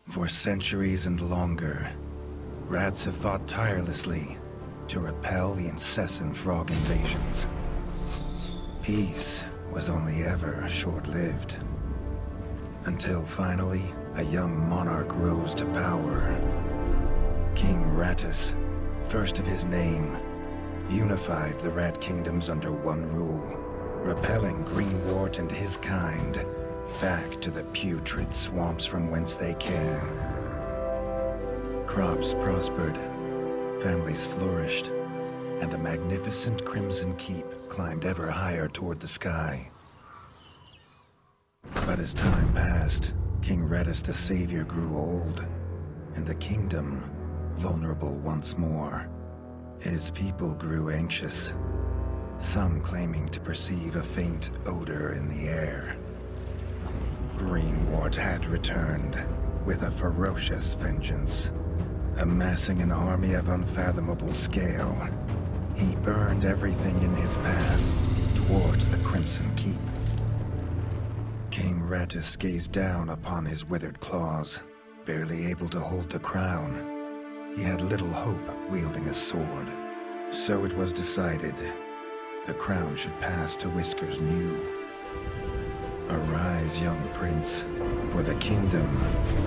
For centuries and longer, rats have fought tirelessly to repel the incessant frog invasions. Peace was only ever short-lived. Until finally, a young monarch rose to power. King Rattus, first of his name, unified the rat kingdoms under one rule, repelling Greenwort and his kind back to the putrid swamps from whence they came. Crops prospered, families flourished, and the magnificent Crimson Keep climbed ever higher toward the sky. But as time passed, King Rattus the Savior grew old, and the kingdom vulnerable once more. His people grew anxious, some claiming to perceive a faint odor in the air. Greenwort had returned with a ferocious vengeance. Amassing an army of unfathomable scale, he burned everything in his path towards the Crimson Keep. King Rattus gazed down upon his withered claws, barely able to hold the crown. He had little hope wielding a sword. So it was decided the crown should pass to Whiskers New. Arise, young prince, for the kingdom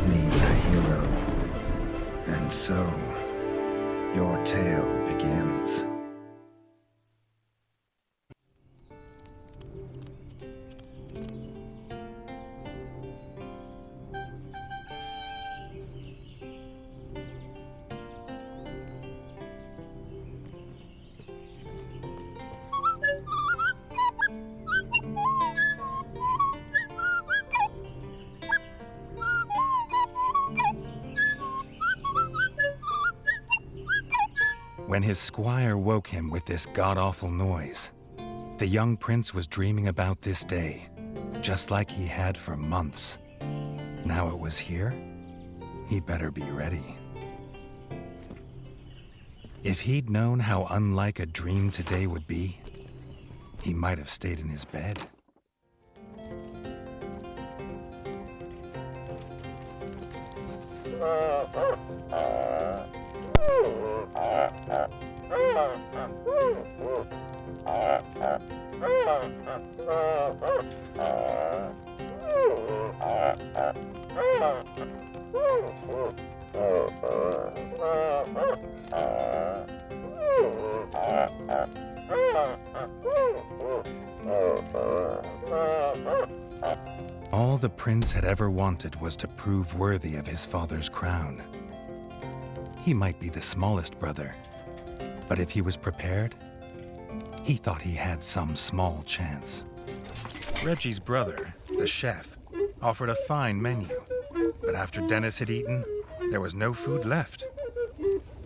needs a hero. And so, your tale begins. When his squire woke him with this god-awful noise, the young prince was dreaming about this day, just like he had for months. Now it was here, he better be ready. If he'd known how unlike a dream today would be, he might have stayed in his bed. All the prince had ever wanted was to prove worthy of his father's crown. He might be the smallest brother, but if he was prepared, he thought he had some small chance. Reggie's brother, the chef, offered a fine menu, but after Dennis had eaten, there was no food left.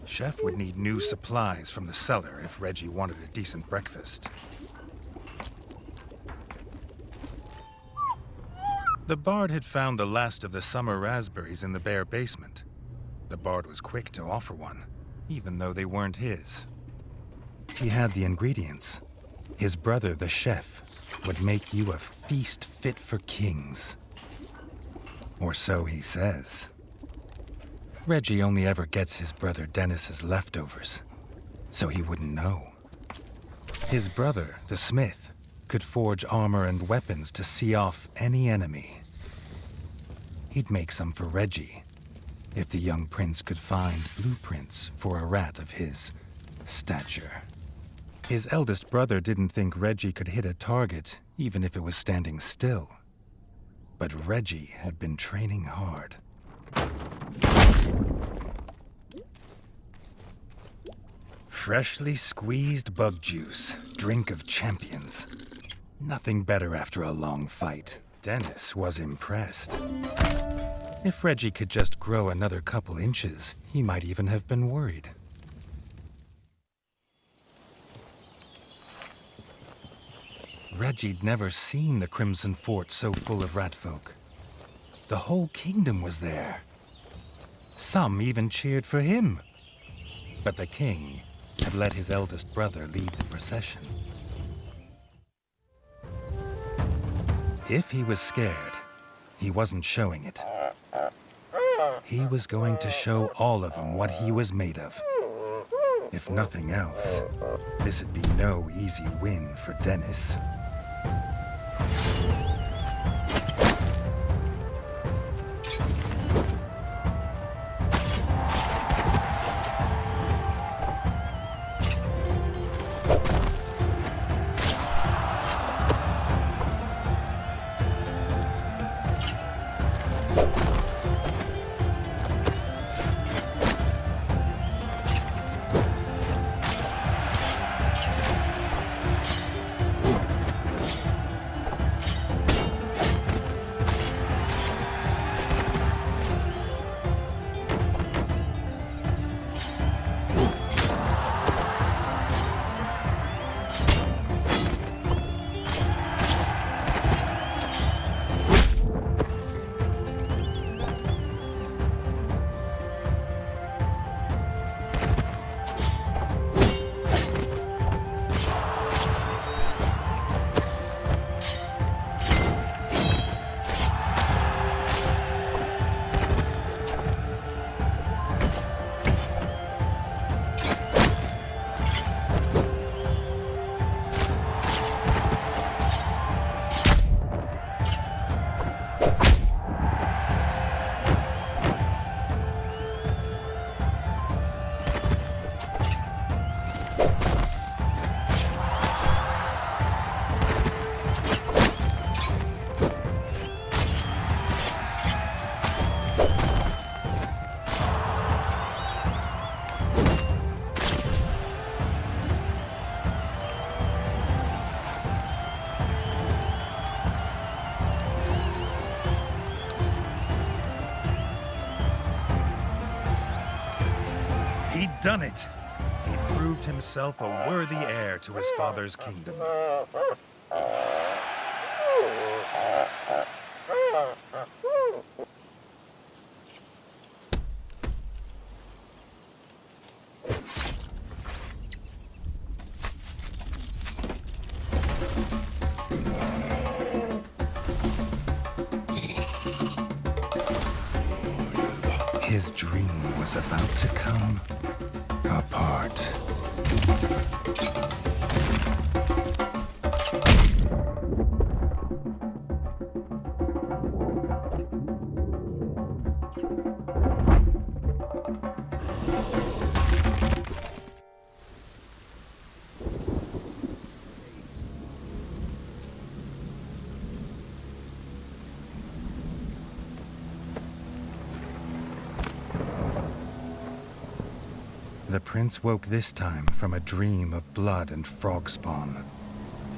Chef would need new supplies from the cellar if Reggie wanted a decent breakfast. The bard had found the last of the summer raspberries in the bare basement. The bard was quick to offer one, even though they weren't his. He had the ingredients. His brother, the chef, would make you a feast fit for kings. Or so he says. Reggie only ever gets his brother Dennis's leftovers, so he wouldn't know. His brother, the smith, could forge armor and weapons to see off any enemy. He'd make some for Reggie, if the young prince could find blueprints for a rat of his stature. His eldest brother didn't think Reggie could hit a target, even if it was standing still. But Reggie had been training hard. Freshly squeezed bug juice, drink of champions. Nothing better after a long fight. Dennis was impressed. If Reggie could just grow another couple inches, he might even have been worried. Reggie'd never seen the Crimson Fort so full of ratfolk. The whole kingdom was there. Some even cheered for him. But the king had let his eldest brother lead the procession. If he was scared, he wasn't showing it. He was going to show all of them what he was made of. If nothing else, this'd be no easy win for Dennis. He'd done it. He proved himself a worthy heir to his father's kingdom. His dream was about to come apart. The prince woke this time from a dream of blood and frog spawn,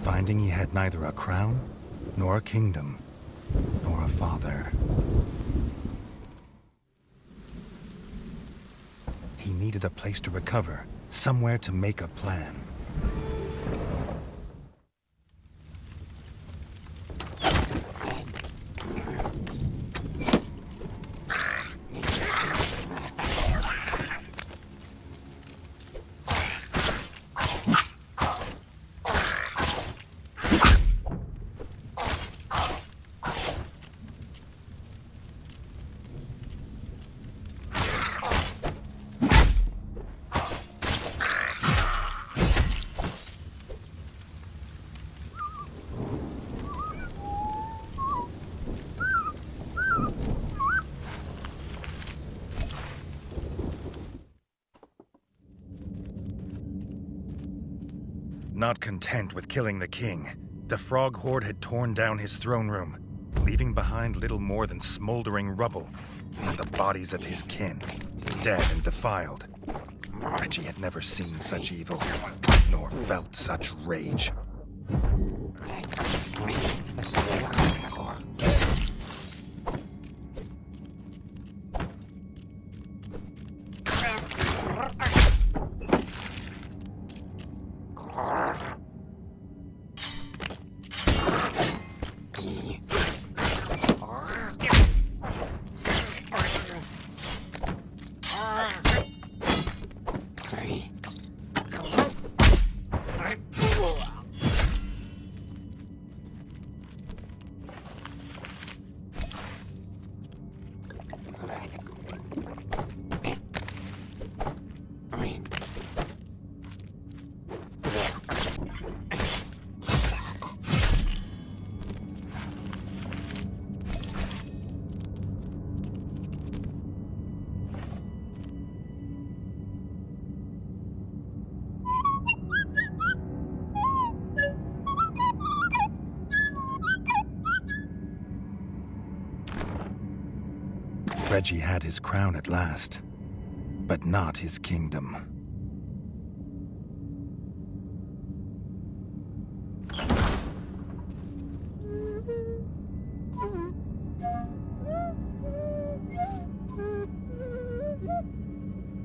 finding he had neither a crown, nor a kingdom, nor a father. He needed a place to recover, somewhere to make a plan. Not content with killing the king, the frog horde had torn down his throne room, leaving behind little more than smoldering rubble and the bodies of his kin, dead and defiled. Reggie had never seen such evil, nor felt such rage. Reggie had his crown at last, but not his kingdom.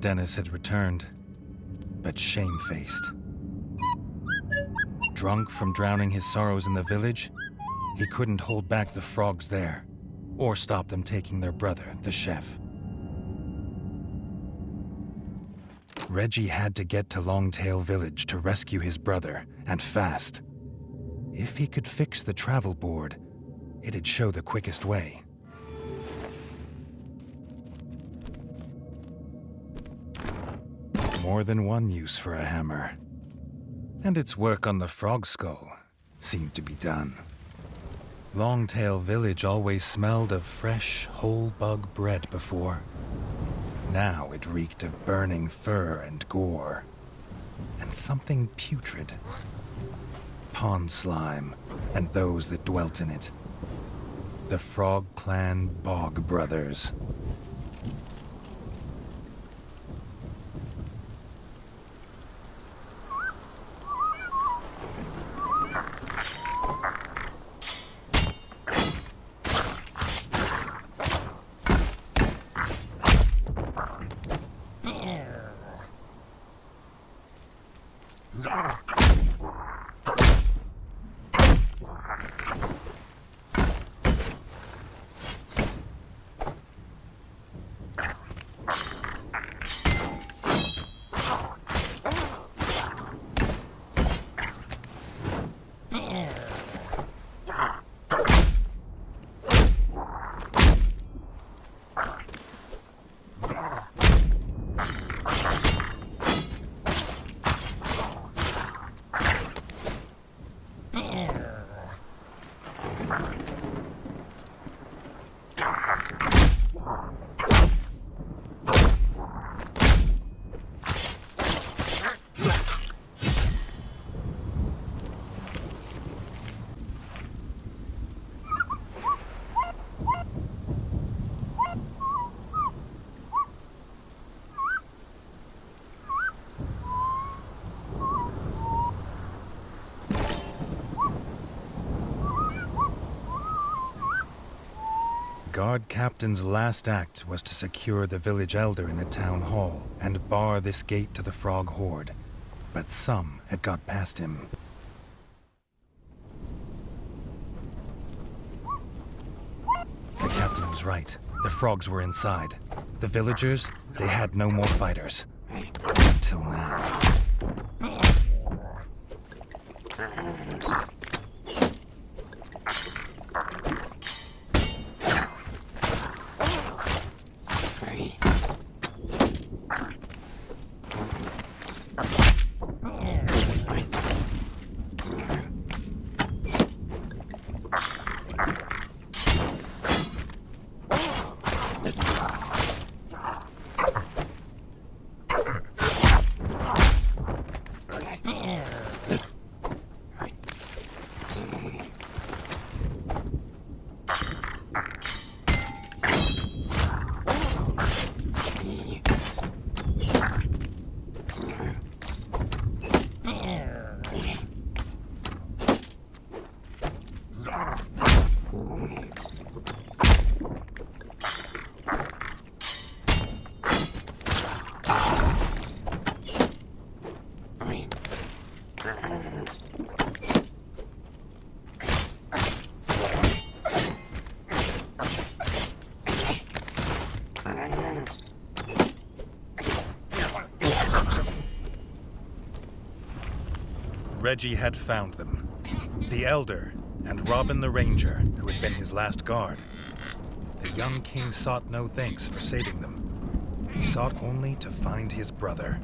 Dennis had returned, but shamefaced. Drunk from drowning his sorrows in the village, he couldn't hold back the frogs there, or stop them taking their brother, the chef. Reggie had to get to Longtail Village to rescue his brother, and fast. If he could fix the travel board, it'd show the quickest way. More than one use for a hammer. And its work on the frog skull seemed to be done. Longtail Village always smelled of fresh, whole bug bread before. Now it reeked of burning fur and gore. And something putrid. Pond slime, and those that dwelt in it. The Frog Clan Bog Brothers. Guard Captain's last act was to secure the village elder in the town hall and bar this gate to the frog horde. But some had got past him. The captain was right. The frogs were inside. The villagers, they had no more fighters. Until now. Reggie had found them. The Elder and Robin the Ranger, who had been his last guard. The young king sought no thanks for saving them. He sought only to find his brother.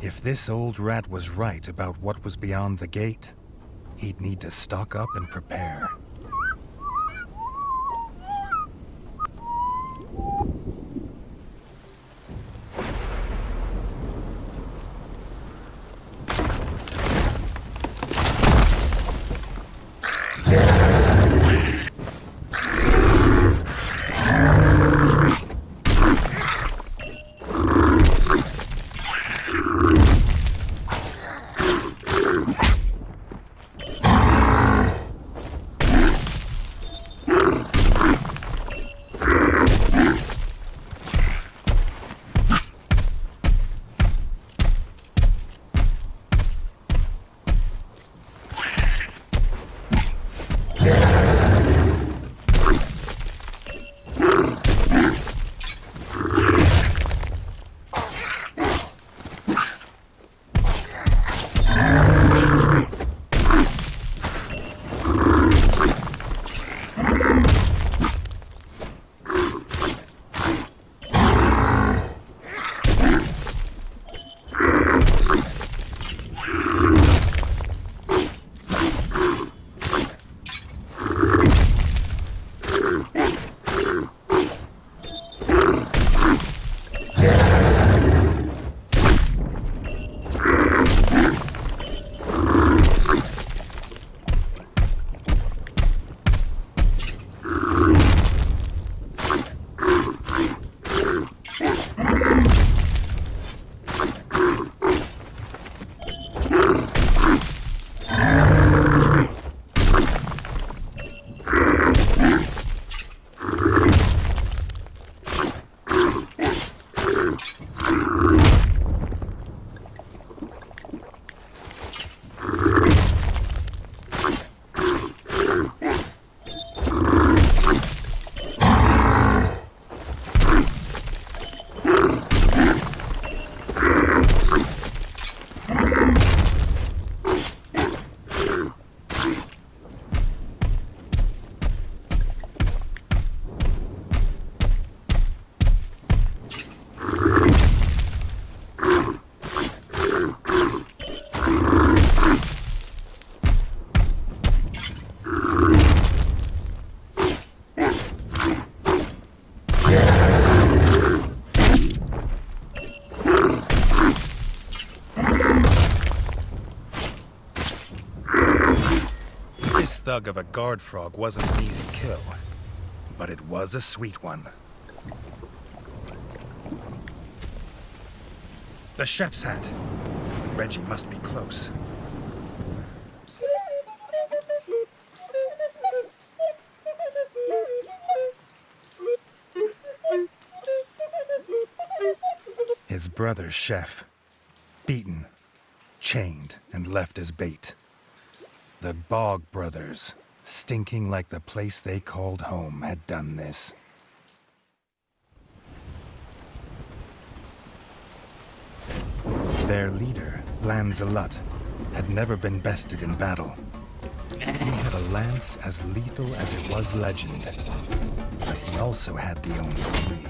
If this old rat was right about what was beyond the gate, he'd need to stock up and prepare. thug of a guard frog wasn't an easy kill, but it was a sweet one. The chef's hat. Reggie must be close. His brother's chef. Beaten, chained, and left as bait. The Bog brothers, stinking like the place they called home, had done this. Their leader, Lancelot, had never been bested in battle. He had a lance as lethal as it was legend, but he also had the only key.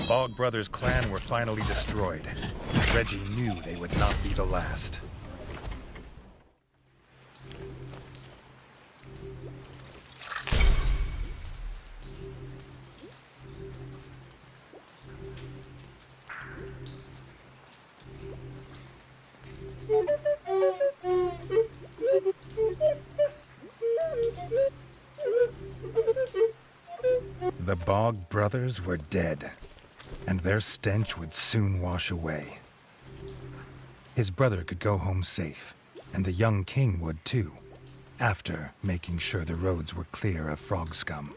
Bog Brothers' clan were finally destroyed. Reggie knew they would not be the last. The Bog Brothers were dead, and their stench would soon wash away. His brother could go home safe, and the young king would too, after making sure the roads were clear of frog scum.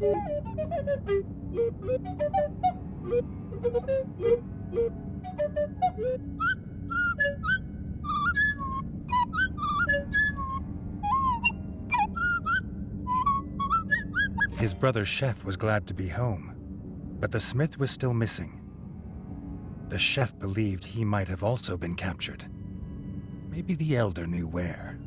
His brother chef was glad to be home, but the smith was still missing. The chef believed he might have also been captured. Maybe the elder knew where.